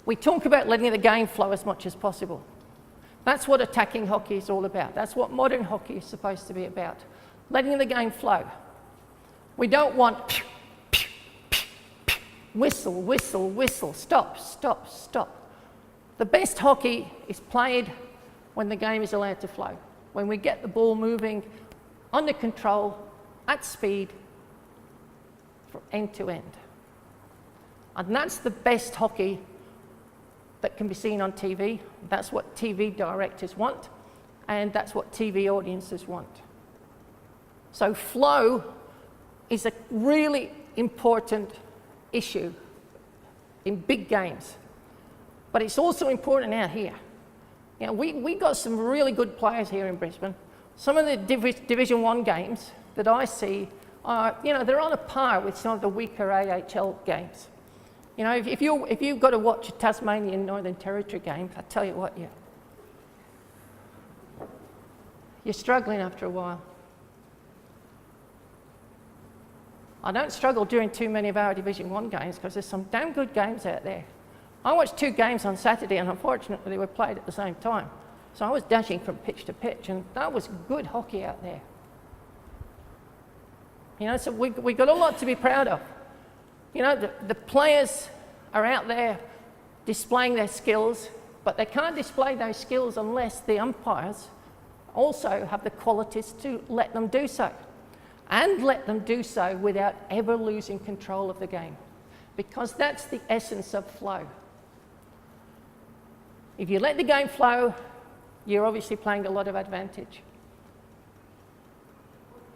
We talk about letting the game flow as much as possible. That's what attacking hockey is all about. That's what modern hockey is supposed to be about. Letting the game flow. We don't want whistle, whistle, whistle, stop, stop, stop. The best hockey is played when the game is allowed to flow, when we get the ball moving under control, at speed, from end to end. And that's the best hockey that can be seen on TV. That's what TV directors want, and that's what TV audiences want. So flow is a really important issue in big games, but it's also important out here. You know, we got some really good players here in Brisbane. Some of the Division 1 games that I see are, you know, they're on a par with some of the weaker AHL games. You know, if you've got to watch a Tasmanian Northern Territory game, I tell you what, you're struggling after a while. I don't struggle during too many of our Division 1 games because there's some damn good games out there. I watched 2 games on Saturday, and unfortunately they were played at the same time. So I was dashing from pitch to pitch, and that was good hockey out there. You know, so we got a lot to be proud of. You know, the players are out there displaying their skills, but they can't display those skills unless the umpires also have the qualities to let them do so. And let them do so without ever losing control of the game. Because that's the essence of flow. If you let the game flow, you're obviously playing a lot of advantage.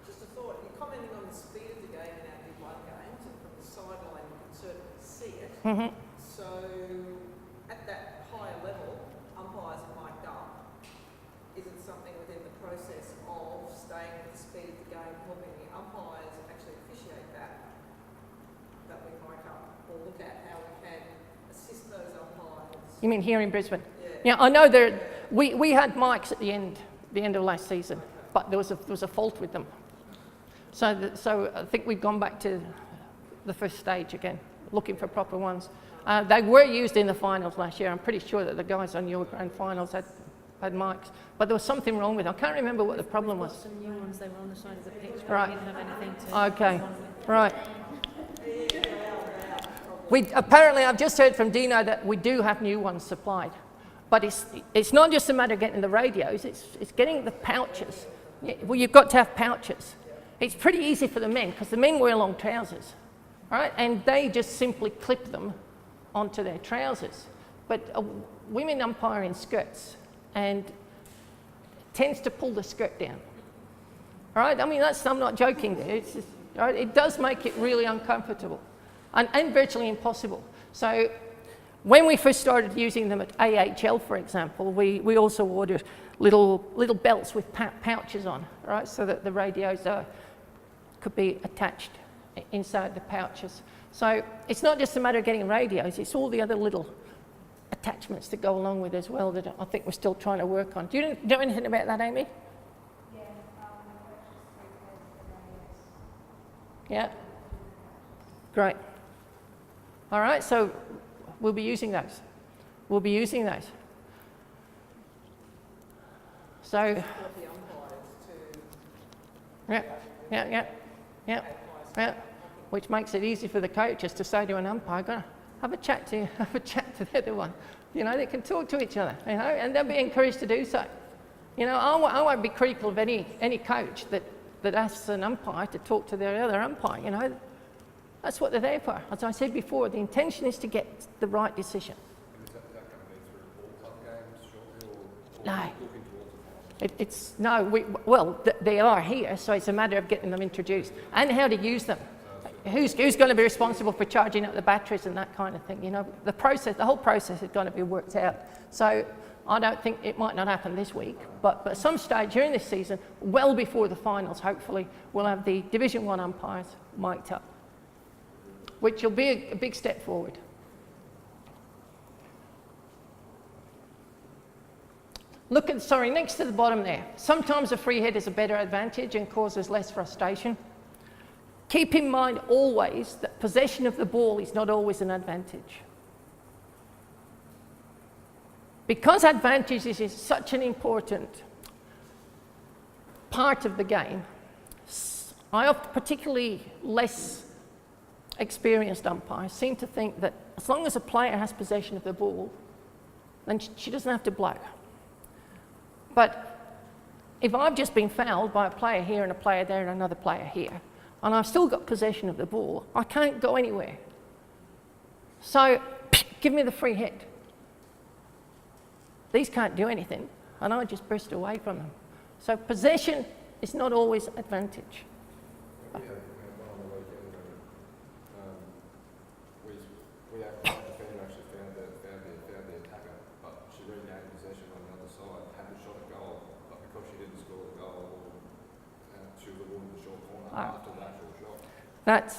Just a thought, you're commenting on the speed of the game in our Big One games, and from the sideline you can certainly see it. Mm-hmm. So at that higher level, umpires are mic'd up. Is it something within the process of staying with the speed of the game, helping the umpires actually officiate that we mic up, or look at how we can assist those umpires? You mean here in Brisbane? Yeah. Yeah, I know we had mics at the end of last season, but there was a fault with them. So I think we've gone back to the first stage again, looking for proper ones. They were used in the finals last year. I'm pretty sure that the guys on your grand finals had mics, but there was something wrong with them. I can't remember what the problem was. Some new ones, they were on the side of the pitch, but Right. we didn't have anything to... Okay, right. Apparently, I've just heard from Dino that we do have new ones supplied. But it's not just a matter of getting the radios, it's getting the pouches. Well, you've got to have pouches. It's pretty easy for the men, because the men wear long trousers, right? And they just simply clip them onto their trousers. But women umpire in skirts, and tends to pull the skirt down. All right? I mean, I'm not joking there. It's just, right? It does make it really uncomfortable and virtually impossible. So when we first started using them at AHL, for example, we also ordered little belts with pouches on, right? So that the radios could be attached inside the pouches. So it's not just a matter of getting radios, it's all the other little attachments that go along with it as well that I think we're still trying to work on. Do you know anything about that, Amy? Yeah, Yeah. Great. All right, so we'll be using those. We'll be using those. So, yeah. Which makes it easy for the coaches to say to an umpire, "Go have a chat to the other one." You know, they can talk to each other. You know, and they'll be encouraged to do so. You know, I won't be critical of any coach that asks an umpire to talk to their other umpire. You know, that's what they're there for. As I said before, the intention is to get the right decision. And is that going to be through World Cup games shortly, or No. looking towards the final? Well, they are here, so it's a matter of getting them introduced and how to use them. Who's going to be responsible for charging up the batteries and that kind of thing? You know, the whole process is going to be worked out. So I don't think it might not happen this week, but at some stage during this season, well before the finals, hopefully, we'll have the Division 1 umpires mic'd up, which will be a big step forward. Next to the bottom there. Sometimes a free hit is a better advantage and causes less frustration. Keep in mind always that possession of the ball is not always an advantage. Because advantages is such an important part of the game, particularly less experienced umpires seem to think that as long as a player has possession of the ball, then she doesn't have to blow. But if I've just been fouled by a player here and a player there and another player here, and I've still got possession of the ball, I can't go anywhere. So, give me the free hit. These can't do anything, and I just burst away from them. So possession is not always advantage. We had one on the weekend where we actually, the defender actually found the attacker, but she regained possession on the other side, hadn't shot a goal, but because she didn't score the goal, she was awarded the short corner after the actual shot. That's,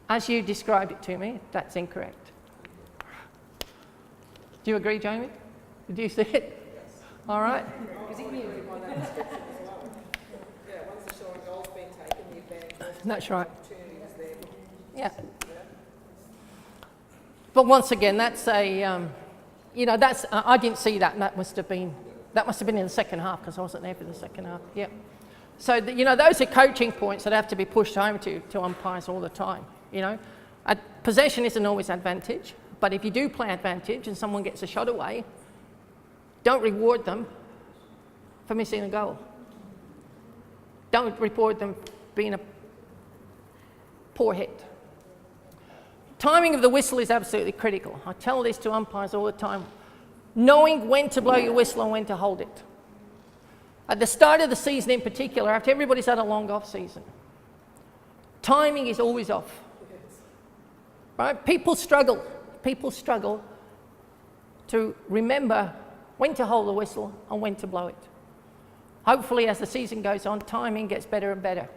as you described it to me, that's incorrect. Do you agree, Jamie? Did you see it? Yes. All right. Because he knew by that description as well. Yeah, once the shot on goal's been taken, the advantage was That's right. opportunity was there. Yeah. But once again, that's a, that's, I didn't see that, and that must have been in the second half, because I wasn't there for the second half. Yeah. So, those are coaching points that have to be pushed home to umpires all the time, Possession isn't always advantage, but if you do play advantage and someone gets a shot away, don't reward them for missing a goal. Don't reward them being a poor hit. Timing of the whistle is absolutely critical. I tell this to umpires all the time. Knowing when to blow your whistle and when to hold it. At the start of the season in particular, after everybody's had a long off season, timing is always off. Right? People struggle to remember when to hold the whistle and when to blow it. Hopefully, as the season goes on, timing gets better and better.